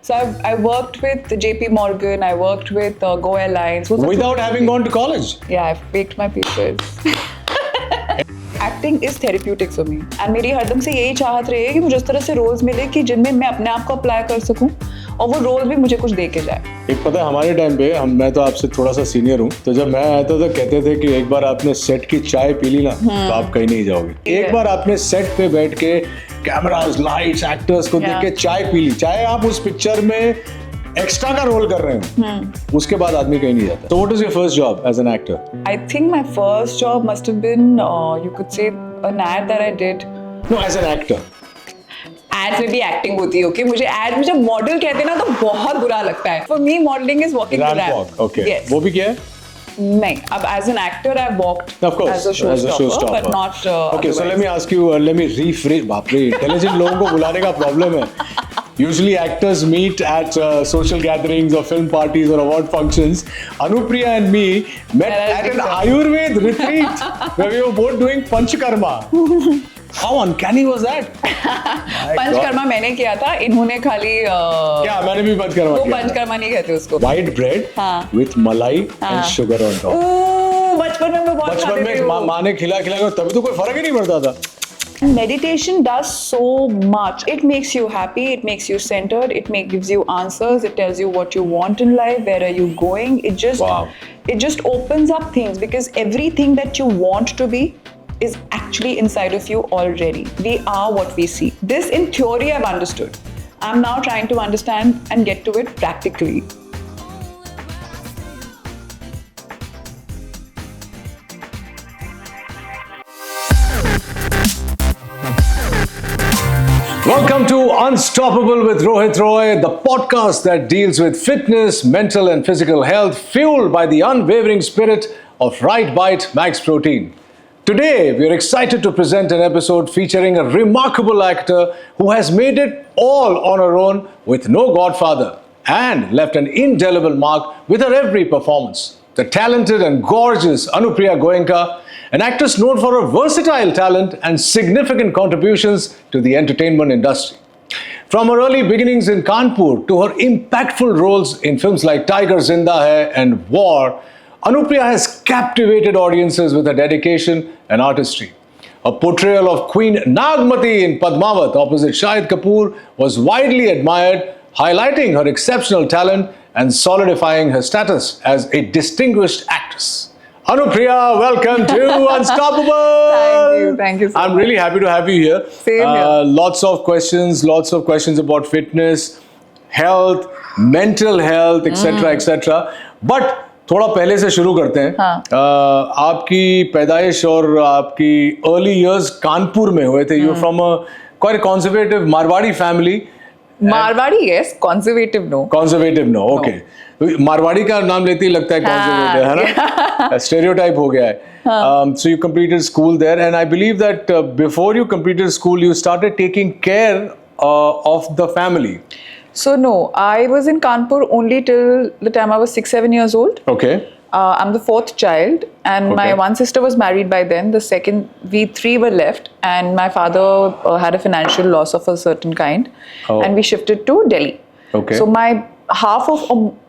So I worked with JP Morgan, I worked with Go Airlines. Without having gone to college? Yeah, I've baked my pieces. Acting is therapeutic for me. And मेरी हरदम से यही चाहत रही है कि मुझे उस तरह से रोल्स मिले कि जिनमें मैं अपने आप को अप्लाई कर सकूं और वो रोल भी मुझे कुछ दे के जाए। एक पता है हमारे टाइम पे मैं तो आपसे थोड़ा सा सीनियर हूँ, तो जब मैं आया था तो कहते थे कि एक बार आपने सेट की चाय पी ली ना तो आप कहीं नहीं जाओगे। एक बार आपने सेट पे बैठ के कैमरास, लाइट्स, एक्टर्स को देख के चाय पी ली, चाहे आप उस पिक्चर में एक्स्ट्रा का रोल कर रहे हो, उसके बाद आदमी कहीं नहीं जाता। So what was your first job as an actor? I think my first job must have been, you could say, an ad that I did. No, as an actor. Ads में भी एक्टिंग होती है, okay? मुझे add में जब model कहते हैं ना तो बहुत बुरा लगता है। For me modelling is walking the ramp. Okay, वो भी किया है? नहीं, अब as an actor I walked as a showstopper but not. Okay, so let me ask you, let me rephrase. बाप रे, इंटेलिजेंट लोगों को बुलाने का प्रॉब्लम है। Usually actors meet at social gatherings or film parties or award functions. Anupriya and me met at an Ayurved retreat where we were both doing Panchkarma. How uncanny was that? Panchakarma मैंने किया था, इन्होंने खाली क्या मैंने भी पंचकर्मा वो किया। पंचकर्मा नहीं कहते उसको। White bread with malai and sugar on top. बचपन में मैं बहुत बचपन में माँ ने खिला के तभी तो कोई फर्क ही नहीं पड़ता था। Meditation does so much. It makes you happy, it makes you centered, gives you answers, it tells you what you want in life, where are you going. It just opens up things because everything that you want to be is actually inside of you already. We are what we see. This in theory I've understood. I'm now trying to understand and get to it practically. Welcome to Unstoppable with Rohit Roy, the podcast that deals with fitness, mental and physical health, fueled by the unwavering spirit of Right Bite Max Protein. Today, we are excited to present an episode featuring a remarkable actor who has made it all on her own with no godfather and left an indelible mark with her every performance. The talented and gorgeous Anupriya Goenka, an actress known for her versatile talent and significant contributions to the entertainment industry. From her early beginnings in Kanpur to her impactful roles in films like Tiger Zinda Hai and War, Anupriya has captivated audiences with her dedication and artistry. Her portrayal of Queen Nagmati in Padmavat opposite Shahid Kapoor was widely admired, highlighting her exceptional talent and solidifying her status as a distinguished actress. Anupriya, welcome to Unstoppable. Thank you so I'm much. really happy to have you here. Same here. Lots of questions about fitness, health, mental health, etc. But थोड़ा पहले से शुरू करते हैं। आपकी पैदाइश और आपकी early years कानपुर में हुए थे। You're from a quite a conservative Marwadi family. Marwadi, yes. Conservative, no. Conservative, no. Okay. Marwari का नाम लेते ही लगता है conservative, है ना? Stereotype हो गया है. So you completed school there, and I believe that before you completed school, you started taking care of the family. So no, I was in Kanpur only till the time I was 6-7 years old. Okay. I'm the fourth child, and my one sister was married by then. The second, we three were left, and my father had a financial loss of a certain kind, and we shifted to Delhi. Okay. So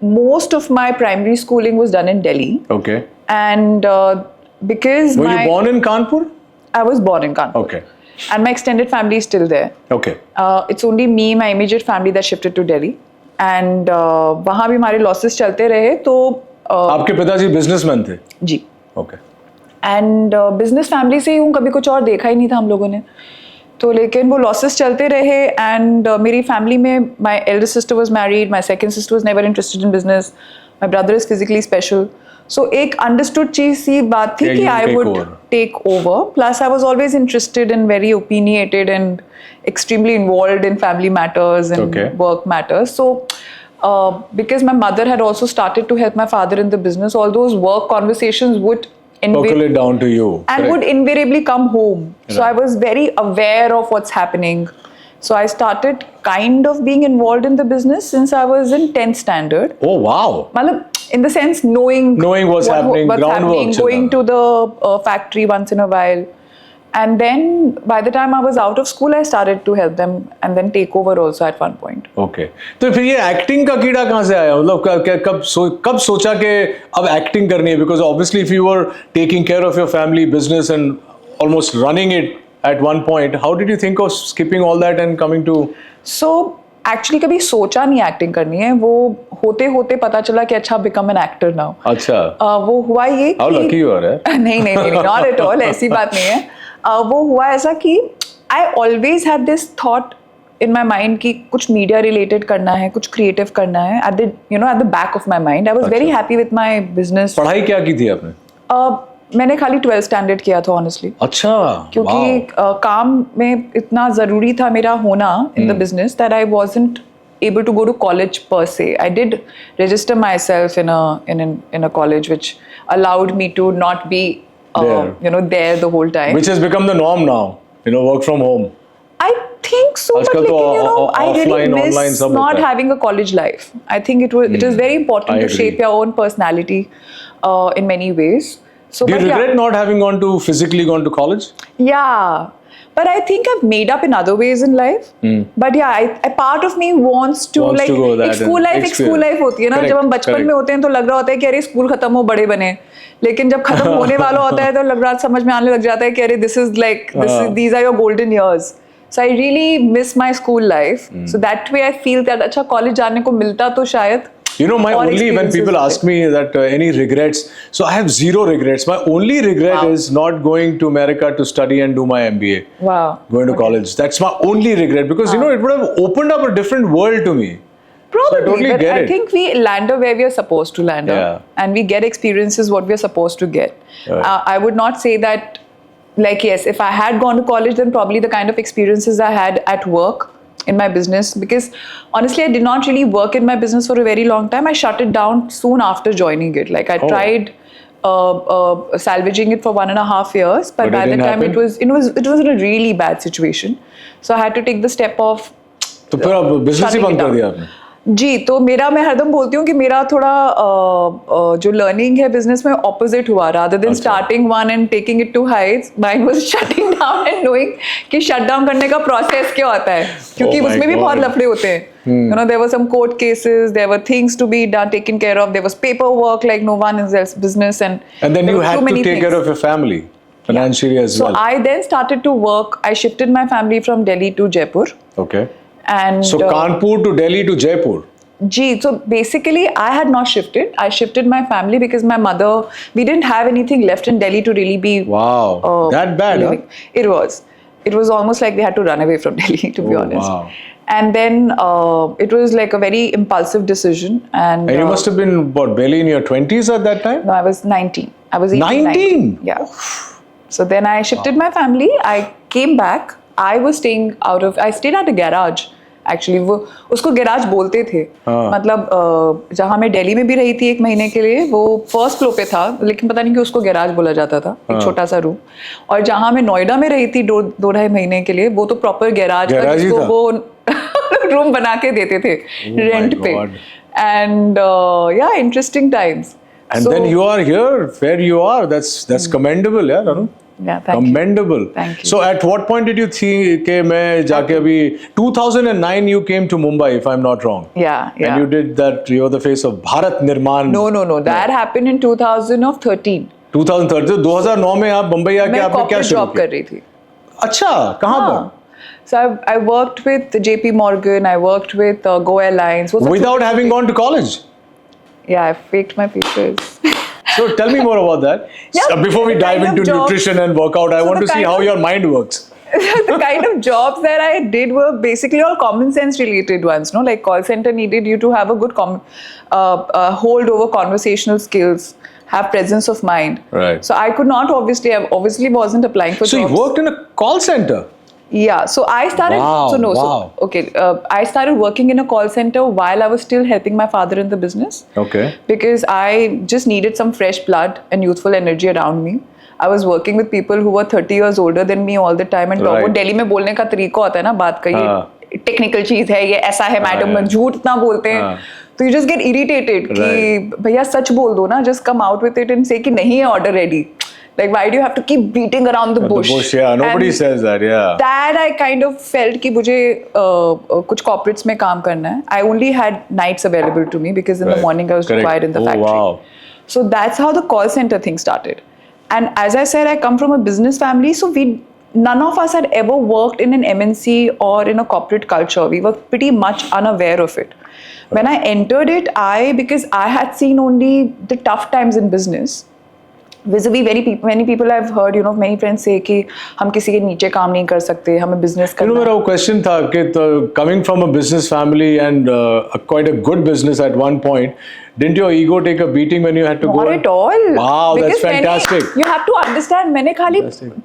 most of my primary schooling was done in Delhi. Okay. And because were you born in Kanpur? I was born in Kanpur. Okay. And my extended family is still there. Okay. It's only me, my immediate family that shifted to Delhi. And वहाँ भी हमारे losses चलते रहे तो आपके पिताजी businessman थे? जी. Okay. And business family से ही हूँ, कभी कुछ और देखा ही नहीं था हम लोगों ने. तो लेकिन वो losses चलते रहे and मेरी family में my elder sister was married, my second sister was never interested in business, my brother is physically special. So एक understood चीज़ सी बात थी कि I would take over. Plus I was always interested and very opinionated and extremely involved in family matters and work matters. So because my mother had also started to help my father in the business, all those work conversations would percolate down to you and would invariably come home. So I was very aware of what's happening. So I started kind of being involved in the business since I was in 10th standard. Oh wow. In the sense knowing what's happening, groundwork, going to the factory once in a while. And then by the time I was out of school, I started to help them and then take over also at one point. Okay तो फिर ये acting का कीड़ा कहाँ से आया मतलब कब सोचा कि अब एक्टिंग करनी है because obviously if you were taking care of your family business and almost running it at one point how did you think of skipping all that and coming to So actually कभी सोचा नहीं acting करनी है, वो होते होते पता चला कि अच्छा बिकम एन एक्टर नाउ. अच्छा वो हुआ ये हाउ लकी यू आर नहीं नहीं नहीं नॉट एट ऑल, ऐसी बात नहीं है. वो हुआ ऐसा कि आई always had this thought in my mind कि कुछ मीडिया रिलेटेड करना है, कुछ क्रिएटिव करना है. At the at the back of my mind I was very happy with my business. पढ़ाई क्या की थी आपने मैंने खाली 12th स्टैंडर्ड किया था ऑनेस्टली, अच्छा क्योंकि काम में इतना ज़रूरी था मेरा होना in the business that I wasn't able to go to college per se. I did register myself in a college which allowed me to not be there the whole time. Which has become the norm now, work from home. I think so, but आजकल तो I really offline, miss online सब not होता है. having a college life. I think it is very important I to agree. shape your own personality in many ways. So, Do you but regret not having physically gone to college? Yeah, but I think I've made up in other ways in life. But yeah, a part of me wants to go that एक school life होती है ना. जब हम बचपन में होते हैं तो लग रहा होता है कि अरे स्कूल खत्म हो बड़े बने, लेकिन जब खत्म होने वाला होता है तो लग रहा समझ में आने लग जाता है कि अरे these are your golden years. So I really miss my school life. So that way I feel that अच्छा कॉलेज जाने को मिलता तो शायद. My only, when people ask me that any regrets, so I have zero regrets. My only regret is not going to America to study and do my MBA. Wow. Going to college. That's my only regret because, it would have opened up a different world to me. Probably, so I totally but get I it. think we land where we are supposed to land Yeah. and we get experiences what we are supposed to get. Right. I would not say that, yes, if I had gone to college, then probably the kind of experiences I had at work, in my business, because honestly I did not really work in my business for a very long time. I shut it down soon after joining it. Like I tried salvaging it for 1.5 years, but by the time it was in a really bad situation. So I had to take the step of तो फिर अब business ही बंद कर दिया आपने? जी, तो मैं हरदम बोलती हूँ कि मेरा थोड़ा जो लर्निंग है बिजनेस में ऑपोजिट हुआ. Rather than starting one and taking it to heights, mind was shutting down and knowing कि शट डाउन करने का प्रोसेस क्या होता है, क्योंकि उसमें भी बहुत लफड़े होते हैं. There were some court cases, there were things to be done, taken care of, there was paperwork like no one else business, and then you had to take care of your family financially as well. So I then started to work. I shifted my family from Delhi to Jaipur. Okay. And so Kanpur to Delhi to Jaipur. Gee, so basically I had not shifted. I shifted my family because my mother, we didn't have anything left in Delhi to really be. Wow, that bad, living. Huh? It was almost like we had to run away from Delhi, to be honest. Wow. And then it was like a very impulsive decision. And you must have been barely in your 20s at that time? No, I was 19. I was 18, 19? Yeah. So then I shifted my family. I came back. I stayed at a garage. Actually, वो उसको garage बोलते थे. मतलब जहाँ मैं दिल्ली में भी रही थी 1 महीने के लिए, वो फर्स्ट फ्लोर पे था, लेकिन पता नहीं कि उसको गैराज बोला जाता था. एक छोटा सा रूम. और जहाँ मैं नोएडा में रही थी 2-2.5 महीने के लिए, वो तो प्रॉपर गैराज था, जिसको वो रूम बना के देते थे रेंट पे. And interesting times. And then you are here where you are. That's commendable, yeah, Ranu. Yeah, thank commendable. You. Thank you. So at what point did you think कि मैं जाके अभी 2009 you came to Mumbai, if I'm not wrong. Yeah. And you did that. You were the face of Bharat Nirman. No. That happened in 2013. 2013. 2009 में आप मुंबई आके आपने क्या शुरू किया? मैं जॉब कर रही थी. अच्छा, कहाँ पर? So I worked with JP Morgan. I worked with Go Airlines. Without having gone to college. Yeah, I faked my papers. So tell me more about that. Yeah, before we dive into nutrition and workout, I want to see how your mind works. The kind of jobs that I did were basically all common sense related ones. No, like call center needed you to have a good hold over conversational skills, have presence of mind. Right. So I could not obviously wasn't applying for jobs. So you worked in a call center. Yeah, so I started. I started working in a call center while I was still helping my father in the business. Okay. Because I just needed some fresh blood and youthful energy around me. I was working with people who were 30 years older than me all the time, and वो दिल्ली में बोलने का तरीका होता है ना, बात का ये टेक्निकल चीज है, ये ऐसा है मैडम, झूठ इतना बोलते हैं, तो you just get irritated कि भैया सच बोल दो ना, just come out with it and say कि नहीं है order ready. Like, why do you have to keep beating around the bush? Yeah, nobody And says that, yeah. that I kind of felt कि मुझे कुछ corporates में काम करना है. I only had nights available to me because in the Right. morning I was Correct. required in the Oh, factory. wow. So that's how the call center thing started. And as I said, I come from a business family, so none of us had ever worked in an MNC or in a corporate culture. We were pretty much unaware of it. When I entered it, because I had seen only the tough times in business, vis-a-vis many people I've heard, many friends say कि हम किसी के नीचे काम नहीं कर सकते, हमें business You करना know, है. मेरा वो question था कि coming from a business family and quite a good business at one point, didn't your ego take a beating when you had to go? Not at all. Wow, that's Because fantastic. you have to understand, मैंने खाली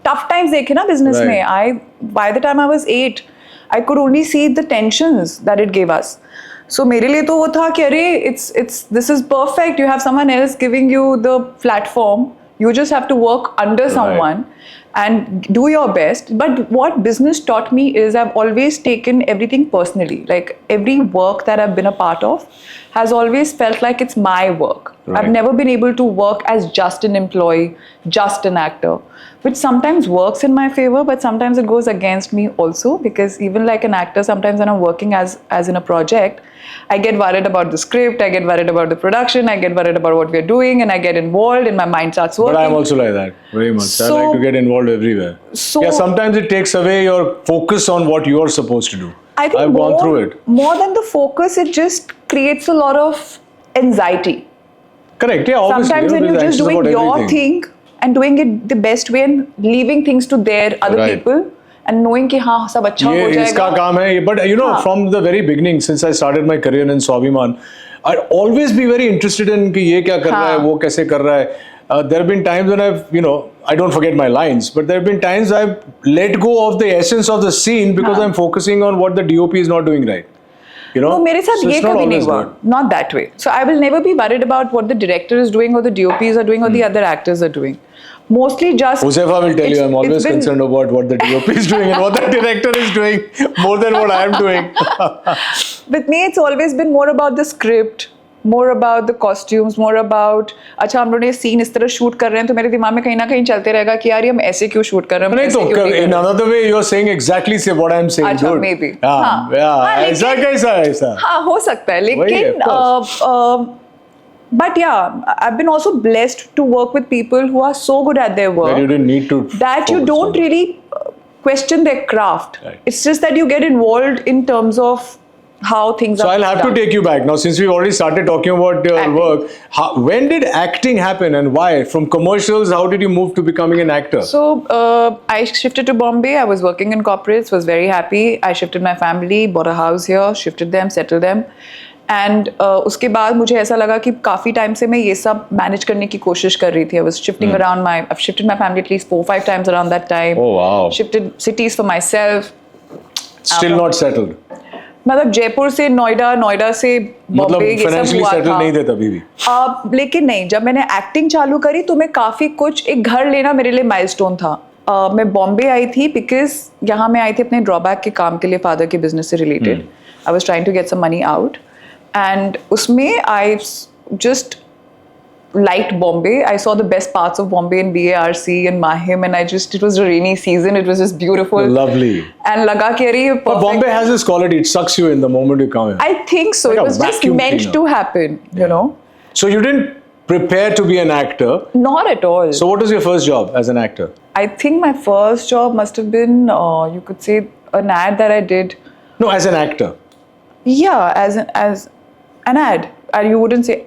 tough times देखे ना business Right. में. By the time I was 8, I could only see the tensions that it gave us. So मेरे लिए तो वो था कि अरे this is perfect. You have someone else giving you the platform. You just have to work under someone and do your best. But what business taught me is I've always taken everything personally. Like every work that I've been a part of has always felt like it's my work. Right. I've never been able to work as just an employee, just an actor, which sometimes works in my favor, but sometimes it goes against me also, because even like an actor, sometimes when I'm working as in a project, I get worried about the script, I get worried about the production, I get worried about what we're doing, and I get involved and my mind starts working. But I'm also like that, very much. I like to get involved everywhere. So- yeah, sometimes it takes away your focus on what you're supposed to do. I think I've gone through it. More than the focus, it just creates a lot of anxiety. Correct, yeah, obviously. Sometimes when you're just anxious doing about your everything. thing and doing it the best way and leaving things to their other Right. people and knowing कि हाँ सब अच्छा ये हो इसका जाएगा. काम है. But you know, हाँ. from the very beginning, since I started my career in Swabhiman, I'd always be very interested in कि ये क्या कर रहा है, हाँ. वो कैसे कर रहा है. There have been times when I don't forget my lines, but there have been times I've let go of the essence of the scene because हाँ. I'm focusing on what the DOP is not doing right. तो मेरे साथ So ये it's not कभी नहीं always हुआ. good. Not that way. So I will never be worried about what the director is doing or the DOPs are doing or the other actors are doing. Mostly just Josefa will tell you, it's- I'm always it's been- concerned about what the DOP is doing and what the director is doing more than what I am doing. With me, it's always been more about the script, more about the costumes, more about अच्छा हम लोग ये scene इस तरह shoot कर रहे हैं तो मेरे दिमाग में कहीं ना कहीं चलते रहेगा कि यार ये हम ऐसे क्यों शूट कर रहे हैं, हम नहीं ऐसे तो क्यों नहीं कर in रहे हैं? another way you're saying exactly say what I'm saying. अच्छा, dude. maybe. Yeah, हाँ. yeah. हाँ, ऐसा लेकिन- कैसा ऐसा? हाँ हो सकता है वही है, लेकिन of but yeah, I've been also blessed to work with people who are so good at their work That you didn't need to. that you focus don't on. really question their craft. Right. It's just that you get involved in terms of how things So are I'll have done. to take you back now since we've already started talking about your Acting. work. When did acting happen and why? From commercials, how did you move to becoming an actor? So I shifted to Bombay. I was working in corporates, was very happy. I shifted my family, bought a house here, shifted them, settled them. And उसके बाद मुझे ऐसा लगा कि काफ़ी time से मैं ये सब मैनेज करने की कोशिश कर रही थी. I was shifting around I've shifted my family at least 4-5 times around that time. Oh, wow. Shifted cities for myself. Still not settled. मतलब जयपुर से नोएडा, नोएडा से मतलब बॉम्बे, ये सब फाइनेंशियली हुआ सेटल था. नहीं थे तभी भी. लेकिन नहीं, जब मैंने एक्टिंग चालू करी तो मैं काफ़ी कुछ एक घर लेना मेरे लिए माइलस्टोन था. मैं बॉम्बे आई थी बिकॉज यहाँ मैं आई थी अपने ड्रॉबैक के काम के लिए, फादर के बिजनेस से related. I was trying to get some money out and उसमें I just liked Bombay. I saw the best parts of Bombay in BARC and Mahim, and it was a rainy season. It was just beautiful. Lovely. And laga कि अरे ये But perfect. Bombay has this quality, it sucks you in the moment you come in. I think so. Like It a was just vacuum meant cleaner. to happen, you know. So you didn't prepare to be an actor. Not at all. So what was your first job as an actor? I think my first job must have been, you could say, an ad that I did. No, as an actor. Yeah, as an ad. You wouldn't say.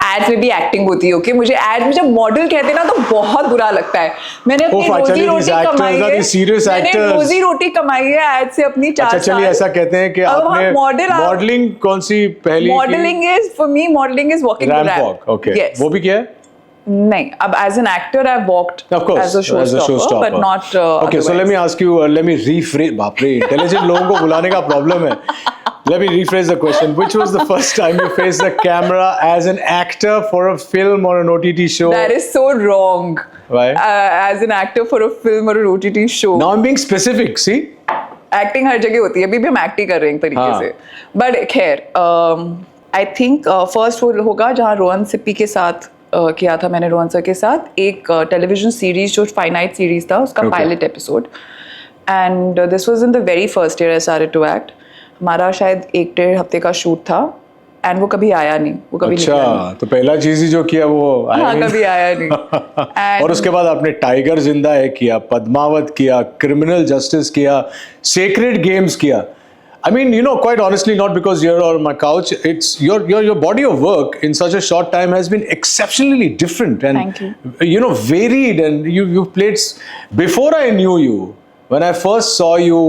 Ads में भी acting होती है. Okay, मुझे add में जब model कहते हैं ना तो बहुत बुरा लगता है. मैंने अपनी Oh, रोजी actually, रोटी these actors कमाई are है. the serious मैंने actors. रोजी रोटी कमाई है एड से अपनी 4 अच्छा साल. चलिए ऐसा कहते हैं कि अब आपने हम मॉडलिंग कौन सी पहली modelling is for me modelling is walking ramp walk. Okay, वो भी किया है? नहीं, अब as an actor I walked Of course, as a showstopper, but not okay, so let me ask you, let me rephrase. बाप रे, intelligent लोगों को बुलाने का problem है. Let me rephrase the question. Which was the first time you faced the camera as an actor for a film or an OTT show? That is so wrong. Why? As an actor for a film or an OTT show. Now I'm being specific. See? Acting हर जगह होती है. अभी भी हम acting कर रहे हैं एक तरीके हाँ. से. बट खैर, आई थिंक फर्स्ट वो होगा जहाँ रोहन सिप्पी के साथ किया था मैंने रोहन सर के साथ एक टेलीविजन सीरीज जो फाइनाइट सीरीज था उसका Okay. Pilot episode and this was in the very first year I started to act. हमारा शायद 1-1.5 हफ्ते का शूट था एंड वो कभी आया नहीं, वो कभी निकला नहीं. अच्छा, तो पहला चीज ही जो किया वो आया हाँ, नहीं। कभी आया नहीं. और उसके बाद आपने टाइगर जिंदा है किया, पद्मावत किया, क्रिमिनल जस्टिस किया, सेक्रेड गेम्स किया. I mean, you know, quite honestly, not because you're on my couch, it's your body of work in such a short time has been exceptionally different and Thank you. You know, varied, and you've played before I knew you. When I first saw you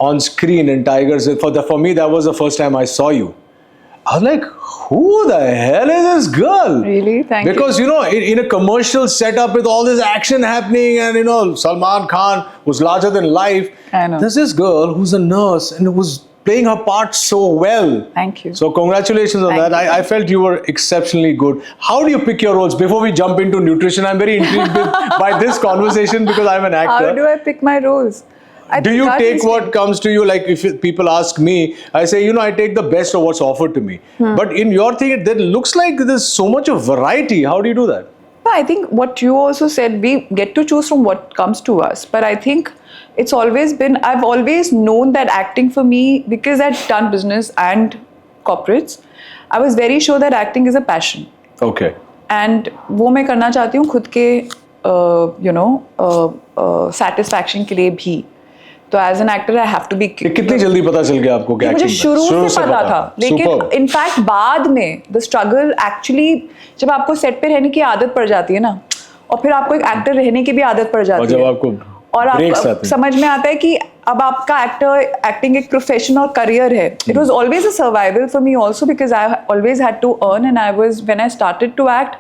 on screen in Tigers, for me that was the first time I saw you. I was like, who the hell is this girl? Really? Thank you. Because you know, in a commercial setup with all this action happening, and you know, Salman Khan was larger than life. I know. There's this girl who's a nurse and who's playing her part so well. Thank you. So congratulations on Thank that. you. I felt you were exceptionally good. How do you pick your roles? Before we jump into nutrition, I'm very intrigued by this conversation because I'm an actor. How do I pick my roles? I Do think you that take is- what comes to you? Like if people ask me, I say, you know, I take the best of what's offered to me. But in your thing, it looks like there's so much of variety. How do you do that? I think what you also said, we get to choose from what comes to us. But I think it's always been, I've always known that acting for me, because I'd done business and corporates, I was very sure that acting is a passion. Okay. And वो मैं करना चाहती हूँ खुद के satisfaction के लिए भी. तो as an actor I have to be. कितनी जल्दी पता चल गया आपको कि मुझे acting शुरू से पता था, लेकिन Superb. इनफैक्ट बाद में द स्ट्रगल एक्चुअली जब आपको सेट पे रहने की आदत पड़ जाती है ना, और फिर आपको एक एक्टर रहने की भी आदत पड़ और जाती जब है, आपको और breaks आप आते हैं। समझ में आता है कि अब आपका एक्टिंग एक प्रोफेशन और करियर है. It was always a survival for me also because I always had to earn and I was when I started to act,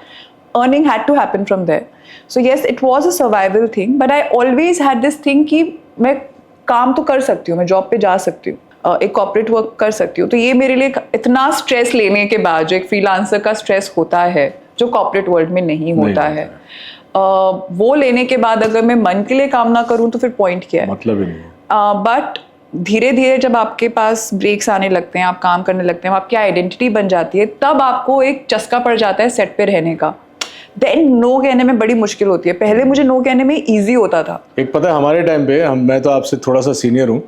earning had to happen from there. So yes, it was a survival thing, but I always had this thing कि मैं काम तो कर सकती हूँ, मैं job पे जा सकती हूँ, एक कॉर्पोरेट वर्क कर सकती हूँ. तो ये मेरे लिए इतना स्ट्रेस लेने के बाद जो एक फ्रीलांसर का स्ट्रेस होता है जो कॉर्पोरेट वर्ल्ड में नहीं होता है, वो लेने के बाद अगर मैं मन के लिए काम ना करूँ तो फिर पॉइंट क्या है. मतलब ही नहीं. बट धीरे धीरे जब आपके पास ब्रेक्स आने लगते हैं, आप काम करने लगते हैं, आपकी आइडेंटिटी बन जाती है, तब आपको एक चस्का पड़ जाता है सेट पे रहने का. देन नो कहने में बड़ी मुश्किल होती है. पहले मुझे नो कहने में इजी होता था. एक पता है हमारे टाइम पे मैं तो आपसे थोड़ा सा सीनियर हूँ,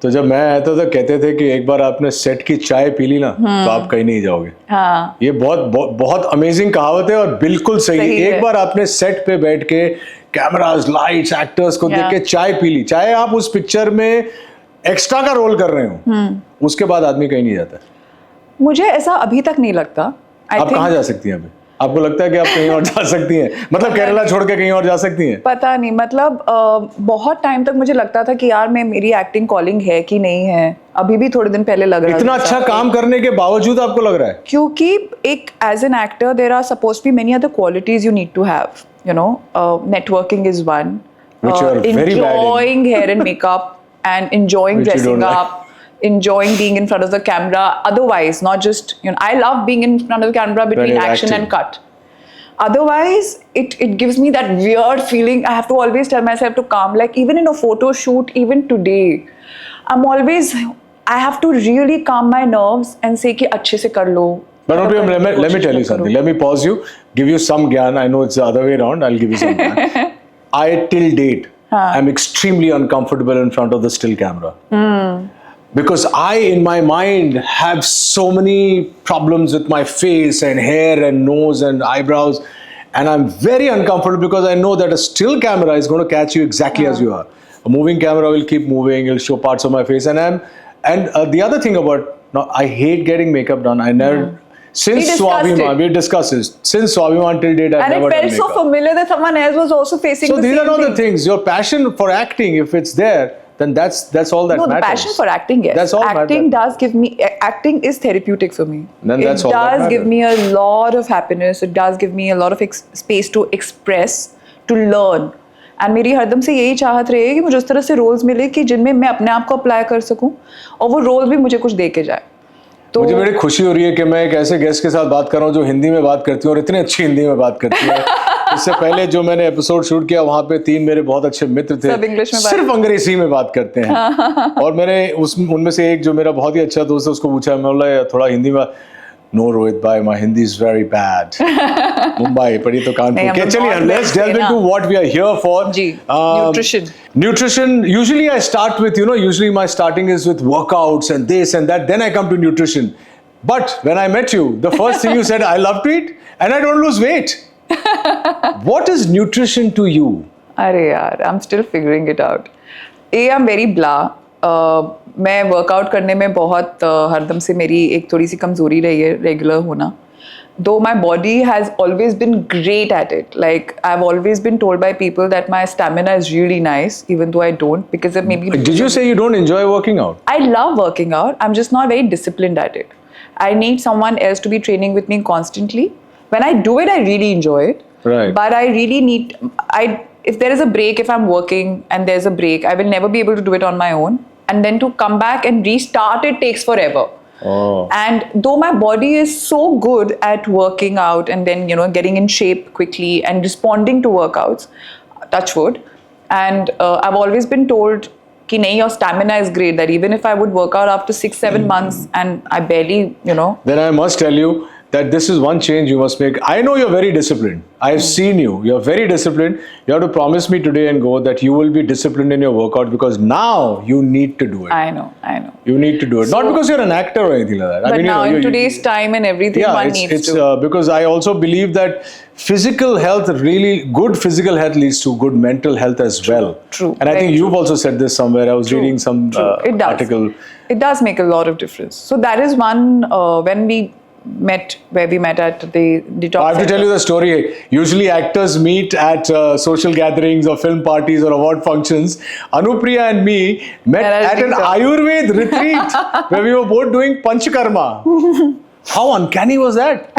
तो जब मैं आया था तो कहते थे कि एक बार आपने सेट की चाय पी ली ना तो आप कहीं नहीं जाओगे. हाँ, ये बहुत अमेजिंग कहावत है और बिल्कुल सही है. सही एक है. बार आपने सेट पे बैठ के कैमरास, लाइट्स, एक्टर्स को देख के चाय पी ली, चाहे आप उस पिक्चर में एक्स्ट्रा का रोल कर रहे हो, उसके बाद आदमी कहीं नहीं जाता. मुझे ऐसा अभी तक नहीं लगता. आप कहाँ जा सकती हैं अभी? आपको लगता है कि आप कहीं और जा सकती हैं? मतलब केरला छोड़ के कहीं और जा सकती हैं? पता नहीं, मतलब बहुत टाइम तक मुझे लगता था कि यार मेरी एक्टिंग कॉलिंग है कि नहीं है. अभी भी थोड़े दिन पहले लग रहा था. इतना अच्छा काम करने के बावजूद आपको लग रहा है? क्योंकि एक as an actor there are suppose to be many other qualities you need to have. You know, networking is one, Which you are very bad in. enjoying hair and makeup and enjoying Which you dressing don't like. up, enjoying being in front of the camera. Otherwise, not just, you know, I love being in front of the camera between you're action acting. and cut. Otherwise, it gives me that weird feeling. I have to always tell myself to calm. Like even in a photo shoot, even today, I have to really calm my nerves and say कि अच्छे से कर लो. But not let me tell you something. Let me pause you, give you some gyan. I know it's the other way around. I'll give you some gyan. I till date, I'm extremely uncomfortable in front of the still camera. Because I, in my mind, have so many problems with my face and hair and nose and eyebrows. And I'm very uncomfortable because I know that a still camera is going to catch you exactly as you are. A moving camera will keep moving, it'll show parts of my face. And the other thing about, I hate getting makeup done. I never, since Swabhiman, we discussed this. Since Swabhiman till date, I've never done And it felt makeup. so familiar that someone else was also facing So the these same are all the thing. things. Your passion for acting, if it's there, then that's all that No, the matters. passion for acting, yes. That's all Acting matters. does give me, acting is therapeutic for me. Then that's it all that does give matters. me a lot of happiness. It does give me a lot of space to express, to learn. And मेरी हरदम से यही चाहत रही है कि मुझे उस तरह से रोल्स मिले कि जिनमें मैं अपने आप को अप्लाई कर सकूं और वो रोल भी मुझे कुछ दे के जाए. तो मुझे बड़ी खुशी हो रही है कि मैं एक ऐसे गेस्ट के साथ बात कर रहा हूँ जो हिंदी में बात करती है और इतनी अच्छी हिंदी में बात करती है. इससे पहले जो मैंने एपिसोड शूट किया वहाँ पे 3 मेरे बहुत अच्छे मित्र थे, सब इंग्लिश में बात सिर्फ अंग्रेजी में बात करते हैं. और मैंने उनमें से एक जो मेरा बहुत ही अच्छा दोस्त है उसको पूछा, मैं बोला थोड़ा हिंदी में. No, Rohit bhai, my Hindi is very bad. Mumbai, but ये तो कानपुर. नहीं, हम Okay, लोग चलिए, North let's West delve से ना. into what we are here for. Ji, nutrition. Nutrition, usually I start with, usually my starting is with workouts and this and that, then I come to nutrition. But when I met you, the first thing you said, I love to eat and I don't lose weight. What is nutrition to you? अरे यार, I'm still figuring it out. I'm very blah. मैं workout करने में बहुत हरदम से मेरी एक थोड़ी सी कमज़ोरी रही है रेगुलर होना. Though my body has always been great at it. Like I've always been told by people that my stamina is really nice, even though I don't, because of maybe. Did you say you don't enjoy working out? I love working out. I'm just not very disciplined at it. I need someone else to be training with me constantly. When I do it, I really enjoy it. Right. But I really need. If there is a break, if I'm working and there's a break, I will never be able to do it on my own. And then to come back and restart it takes forever. Oh. And though my body is so good at working out and then getting in shape quickly and responding to workouts, touch wood, and I've always been told कि नहीं, your stamina is great, that even if I would work out after 6-7 months and I barely Then I must tell you that this is one change you must make. I know you're very disciplined. I've seen you. You're very disciplined. You have to promise me today and go that you will be disciplined in your workout, because now you need to do it. I know. You need to do it. Not because you're an actor or anything like that. But now in today's time and everything, one needs to. Because I also believe that physical health, really good physical health leads to good mental health as well. True. And I think you've also said this somewhere. I was reading some It does. article. It does make a lot of difference. So that is one, when we met at the detox. I have to tell you the story. Usually actors meet at social gatherings or film parties or award functions. Anupriya and me met at an Ayurved retreat where we were both doing Panchkarma. How uncanny was that?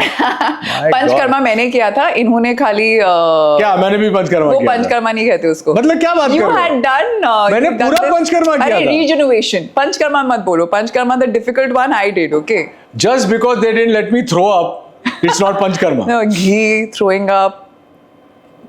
Panchakarma मैंने किया था, इन्होंने खाली क्या मैंने भी पंचकर्मा वो किया था? पंचकर्मा नहीं कहते उसको. मतलब क्या बात कर रहे हो? You had done. मैंने पूरा पंचकर्मा किया अरे था. regeneration. पंचकर्मा मत बोलो. Panchakarma the difficult one I did. Okay. Just because they didn't let me throw up, it's not Panchkarma. No, ghee, throwing up.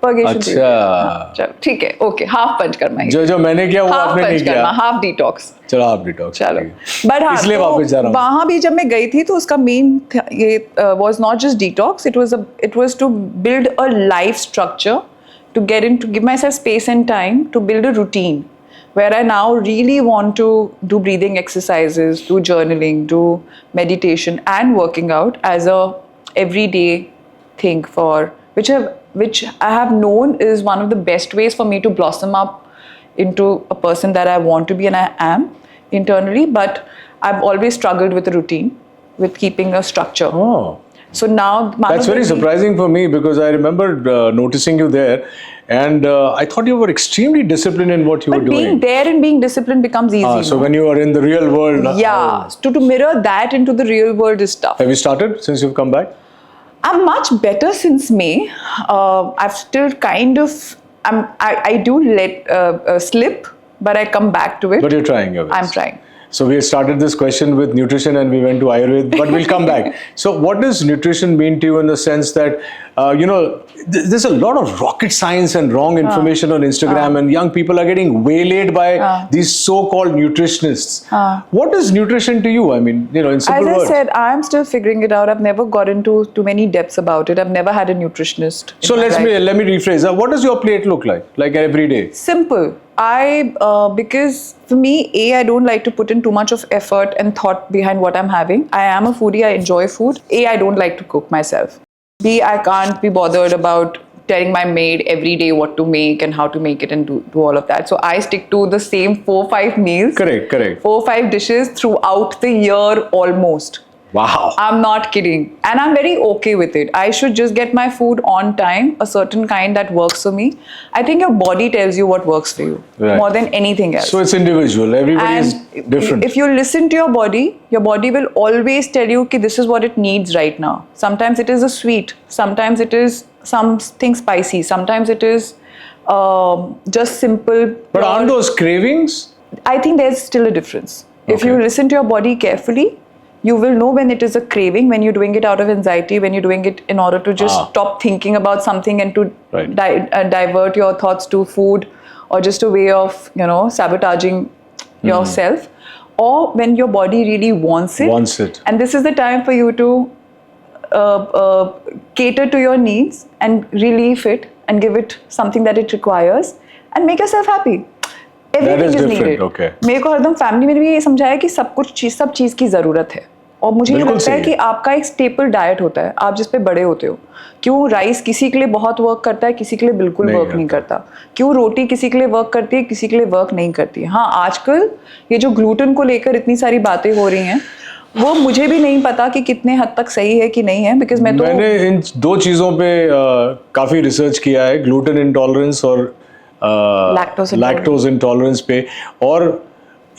अच्छा. चलो ठीक है. Okay. Half पंचकर्मा ही. जो मैंने किया वो आपने नहीं किया. Half detox. चलो आप डिटॉक्स. चलो. But हाँ, इसलिए वापस जा रहा हूँ. वहाँ भी जब मैं गई थी तो उसका मेन ये was not just detox. It was to build a life structure, to give myself space and time to build a routine, where I now really want to do breathing exercises, do journaling, do meditation and working out as a everyday thing, for which I have known is one of the best ways for me to blossom up into a person that I want to be and I am internally. But I've always struggled with a routine, with keeping a structure. Oh. So now That's very surprising for me, because I remember noticing you there, and I thought you were extremely disciplined in what you were doing. Being there and being disciplined becomes easy. So when you are in the real world. Yeah. To mirror that into the real world is tough. Have you started since you've come back? I'm much better since May. I've still kind of, I do let slip, but I come back to it. But you're trying your best. I'm trying. So we started this question with nutrition and we went to Ayurveda, but we'll come back. So what does nutrition mean to you, in the sense that, there's a lot of rocket science and wrong information on Instagram, and young people are getting waylaid by these so-called nutritionists. What is nutrition to you? I mean, in simple words. As I said, I'm still figuring it out. I've never got into too many depths about it. I've never had a nutritionist. So let me rephrase. What does your plate look like every day? Simple. Because for me, I don't like to put in too much of effort and thought behind what I'm having. I am a foodie. I enjoy food. I don't like to cook myself. B, I can't be bothered about telling my maid every day what to make and how to make it and do all of that. So I stick to the same 4-5 meals. Correct. 4-5 dishes throughout the year almost. Wow. I'm not kidding. And I'm very okay with it. I should just get my food on time, a certain kind that works for me. I think your body tells you what works for you more than anything else. So it's individual. Everybody is different. If you listen to your body will always tell you that this is what it needs right now. Sometimes it is a sweet. Sometimes it is something spicy. Sometimes it is just simple. But aren't those cravings? I think there's still a difference. If Okay. you listen to your body carefully, you will know when it is a craving, when you're doing it out of anxiety, when you're doing it in order to just stop thinking about something and to divert your thoughts to food, or just a way of, sabotaging yourself, or when your body really wants it. Wants it. And this is the time for you to cater to your needs and relieve it and give it something that it requires and make yourself happy. Everything is different, needed. okay. मेरे को हरदम family में भी ये समझाया कि सब चीज की जरूरत है, और मुझे ये बिल्कुल लगता है सही कि आपका एक स्टेपल डाइट होता है, आप जिस पे बड़े होते हो. क्यों राइस किसी के लिए बहुत वर्क करता है, किसी के लिए बिल्कुल नहीं वर्क नहीं करता. क्यों रोटी किसी के लिए वर्क करती है, किसी के लिए वर्क नहीं करती है. हाँ, आजकल ये जो ग्लूटेन को लेकर इतनी सारी बातें हो रही हैं, वो मुझे भी नहीं पता कि कितने हद तक सही है कि नहीं है, बिकॉज मैंने इन दो चीज़ों पे काफ़ी रिसर्च किया है, ग्लूटेन इंटॉलरेंस और लैक्टोज इंटॉलरेंस पे, और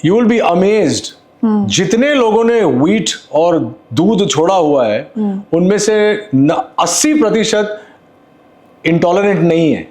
यू विल बी अमेज्ड जितने लोगों ने व्हीट और दूध छोड़ा हुआ है उनमें से 80% इंटॉलरेंट नहीं है.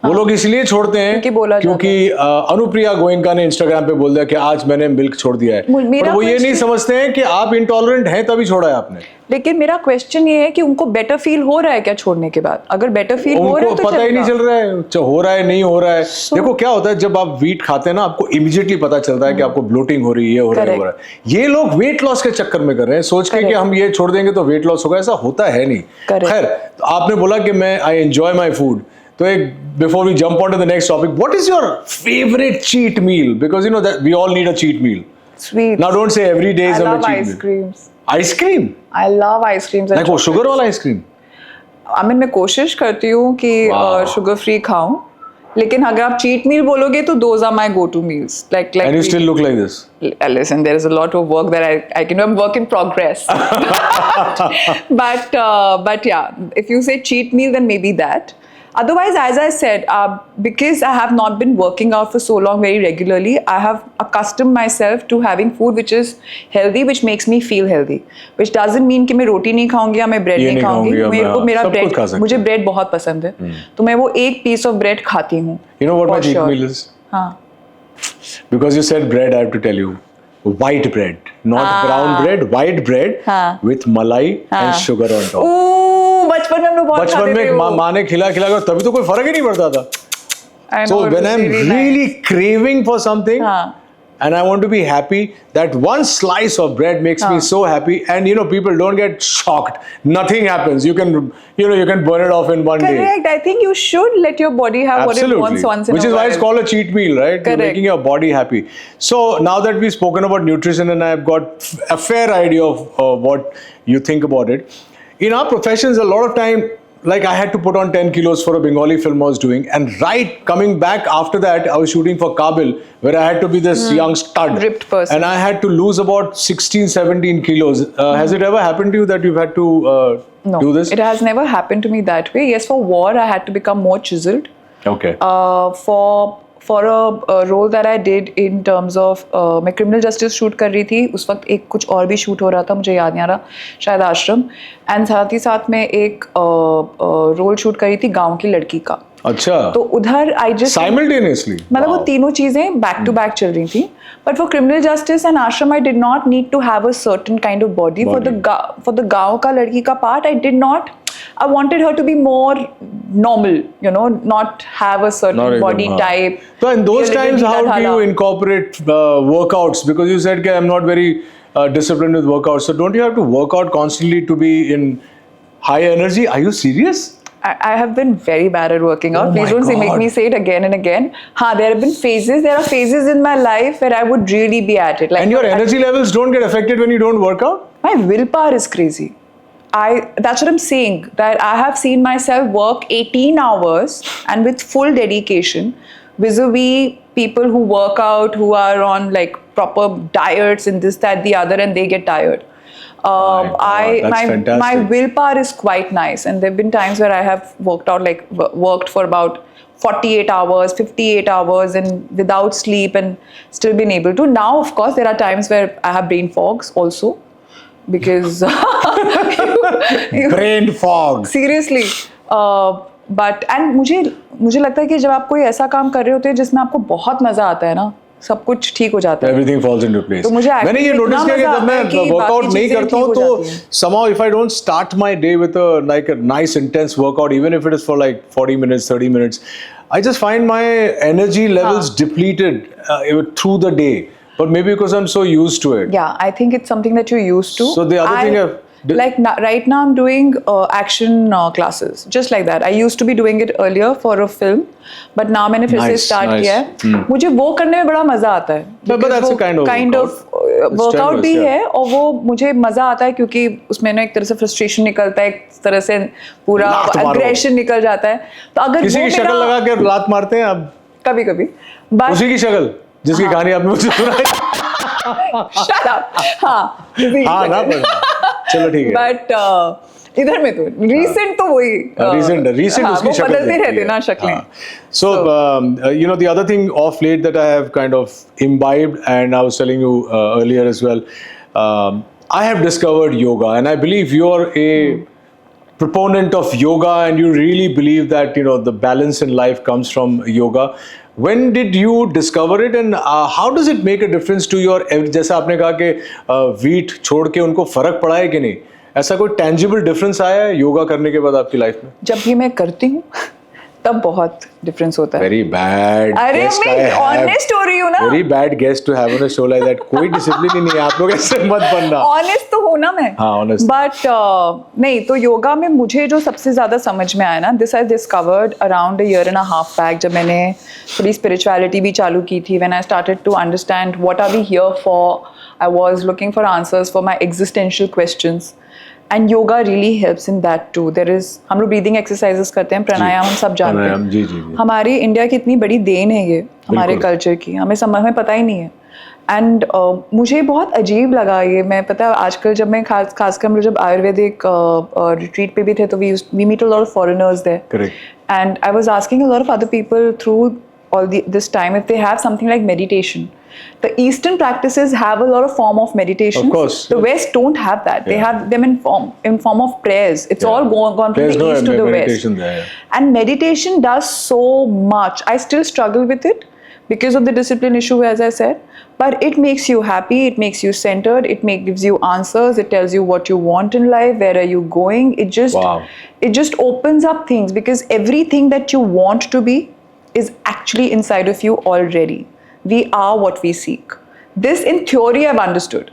वो लोग इसलिए छोड़ते हैं क्योंकि अनुप्रिया गोयनका ने इंस्टाग्राम पे बोल दिया कि आज मैंने मिल्क छोड़ दिया है, पर वो ये नहीं समझते हैं कि आप इंटॉलरेंट हैं तभी छोड़ा है आपने. लेकिन मेरा क्वेश्चन ये है कि उनको बेटर फील हो रहा है क्या छोड़ने के बाद? अगर बेटर फील हो रहा है तो पता ही नहीं चल रहा है हो रहा है नहीं हो रहा है. देखो क्या होता है, जब आप व्हीट खाते हैं ना, आपको इमीडिएटली पता चलता है कि आपको ब्लोटिंग हो रही है, ये हो रहा है. ये लोग वेट लॉस के चक्कर में कर रहे हैं, सोच के कि हम ये छोड़ देंगे तो वेट लॉस होगा. ऐसा होता है नहीं. खैर, तो आपने बोला कि मैं आई एंजॉय माई फूड, तो एक before we jump on to the next topic, what is your favourite cheat meal? Because you know that we all need a cheat meal. Sweet. Now don't say every day is a cheat ice meal. creams. Ice cream? I love ice creams. Like वो sugar वाला ice cream? I mean, मैं कोशिश करती हूँ कि sugar free खाऊं, लेकिन अगर आप cheat meal बोलोगे तो those are my go-to meals. Like and you still look like this? Listen, there is a lot of work that I can do. I'm work in progress. but yeah, if you say cheat meal, then maybe that. Otherwise, as I said, because I have not been working out for so long very regularly, I have accustomed myself to having food which is healthy, which makes me feel healthy. Which doesn't mean कि मैं रोटी नहीं खाऊंगी या मैं bread नहीं खाऊंगी. मुझे bread बहुत पसंद है, तो मैं वो एक पीस ऑफ ब्रेड खाती हूँ. You know what my cheat meal is? हाँ. Because you said bread, I have to tell you. White bread, not brown bread, white bread with malai and sugar on top. बचपन में हम लोग बहुत खाते थे. बचपन में माँ ने खिला तभी तो कोई फर्क ही नहीं पड़ता था. So when I'm really craving for something and I want to be happy, that one slice of bread makes me so happy. And you know, people don't get shocked. Nothing happens. You can burn it off in one day. Correct. I think you should let your body have what it wants once in a while. Which is why it's called a cheat meal, right? Correct. You're making your body happy. So now that we've spoken about nutrition and I've got a fair idea of what you think about it. In our professions, a lot of time, like I had to put on 10 kilos for a Bengali film I was doing, and right coming back after that, I was shooting for Kabul, where I had to be this young stud, ripped person, and I had to lose about 16-17 kilos. Has it ever happened to you that you've had to do this? It has never happened to me that way. Yes, for war, I had to become more chiseled. Okay. For a role that I did in terms of मैं criminal justice shoot कर रही थी उस वक्त, एक कुछ और भी शूट हो रहा था, मुझे याद नहीं आ रहा, शायद आश्रम, एंड साथ ही साथ मैं एक रोल शूट कर रही थी गांव की लड़की का. अच्छा. तो उधर आई जस्ट साइमल्टेनियसली, मतलब वो तीनों चीजें बैक टू बैक चल रही थी. But for criminal justice and Aashram I did not need to have a certain kind of body. For the गांव का लड़की का part I did not. I wanted her to be more normal, not have a certain body type. So in those times, how do you incorporate workouts? Because you said I'm not very disciplined with workouts. So don't you have to work out constantly to be in high energy? Are you serious? I have been very bad at working out. Please don't make me say it again and again. There have been phases. There are phases in my life where I would really be at it. And your energy levels don't get affected when you don't work out? My willpower is crazy. That's what I'm saying, that I have seen myself work 18 hours and with full dedication vis-a-vis people who work out, who are on like proper diets and this, that, the other, and they get tired. My willpower is quite nice, and there have been times where I have worked for about 48 hours, 58 hours and without sleep and still been able to. Now, of course, there are times where I have brain fogs also. Because brain fog, seriously, but and मुझे लगता है कि जब आप कोई ऐसा काम कर रहे होते हैं जिसमें आपको बहुत मजा आता है ना, सब कुछ ठीक हो जाता है. Everything falls into place. तो मैंने ये नोटिस किया कि जब मैं वर्कआउट नहीं करता हूँ तो somehow if I don't start my day with a nice intense workout, even if it is for like 40 minutes, 30 minutes, I just find my energy levels depleted through the day. But maybe because I'm so used to it. Yeah, I think it's something that you're used to. So the other thing Like right now I'm doing action classes just like that. I used to be doing it earlier for a film, but now मैंने फिर से Nice, start nice. किया है. मुझे वो करने में बड़ा मजा आता है. But Because that's a वो kind of workout. workout भी Strenuous, yeah. है और वो मुझे मजा आता है क्योंकि उसमें ना एक तरह से frustration निकलता है, एक तरह से पूरा लात मारो। aggression निकल जाता है. तो अगर किसी वो की शक्ल लगा के लात मारते हैं आप? कभी कभी उसी की शक्ल जिसकी कहानी आपने मुझे सुनाई. shut up. हाँ हाँ ना पर चलो ठीक है. बट इधर में तो recent तो वही recent हाँ, उसकी वो शक्ल बदलते दिखती रहते है. ना शक्लें. हाँ. So you know the other thing of late that I have kind of imbibed, and I was telling you earlier as well, I have discovered yoga, and I believe you're a proponent of yoga, and you really believe that you know the balance in life comes from yoga. When did you discover it, and how does it make a difference to your? जैसा आपने कहा कि wheat छोड़ के उनको फर्क पड़ा है कि नहीं? ऐसा कोई tangible difference आया है योगा करने के बाद आपकी लाइफ में? जब भी मैं करती हूँ तब बहुत डिफरेंस होता है. Very bad. अरे guest I मैं have. ऑनेस्ट हो रही हूँ ना. Very bad guest to have on a show like that. कोई डिसिप्लिन ही नहीं है. आप लोग ऐसे मत बनना. ऑनेस्ट तो हूँ ना मैं. हाँ, honest. बट नहीं तो योगा में मुझे जो सबसे ज्यादा समझ में आया ना, this I discovered around a year and a half back, जब मैंने थोड़ी स्पिरिचुअलिटी भी चालू की थी. When I started to understand what are we here for, I was looking for answers for my existential questions. And yoga really helps in that too. There is, हम लोग breathing exercises करते हैं, प्राणायाम हम सब जानते प्राणायाम, हैं. जी, जी, जी. हमारी इंडिया की इतनी बड़ी देन है ये हमारे बिल्कुल. कल्चर की, हमें समझ में पता ही नहीं है. एंड मुझे बहुत अजीब लगा ये. मैं पता है आजकल जब मैं खासकर हम लोग जब आयुर्वेदिक रिट्रीट पे भी थे तो we meet a lot of foreigners there. Correct. And I was asking a lot of other people through all this time if they have something like meditation. The Eastern practices have a lot of form of meditation. Of course. The West don't have that. They Yeah. have them in form of prayers. It's Yeah. all gone from There's the no East to the West. meditation there, yeah. And meditation does so much. I still struggle with it because of the discipline issue, as I said. But it makes you happy. It makes you centered. Gives you answers. It tells you what you want in life. Where are you going? Wow. It just opens up things because everything that you want to be is actually inside of you already. We are what we seek. This in theory I've understood.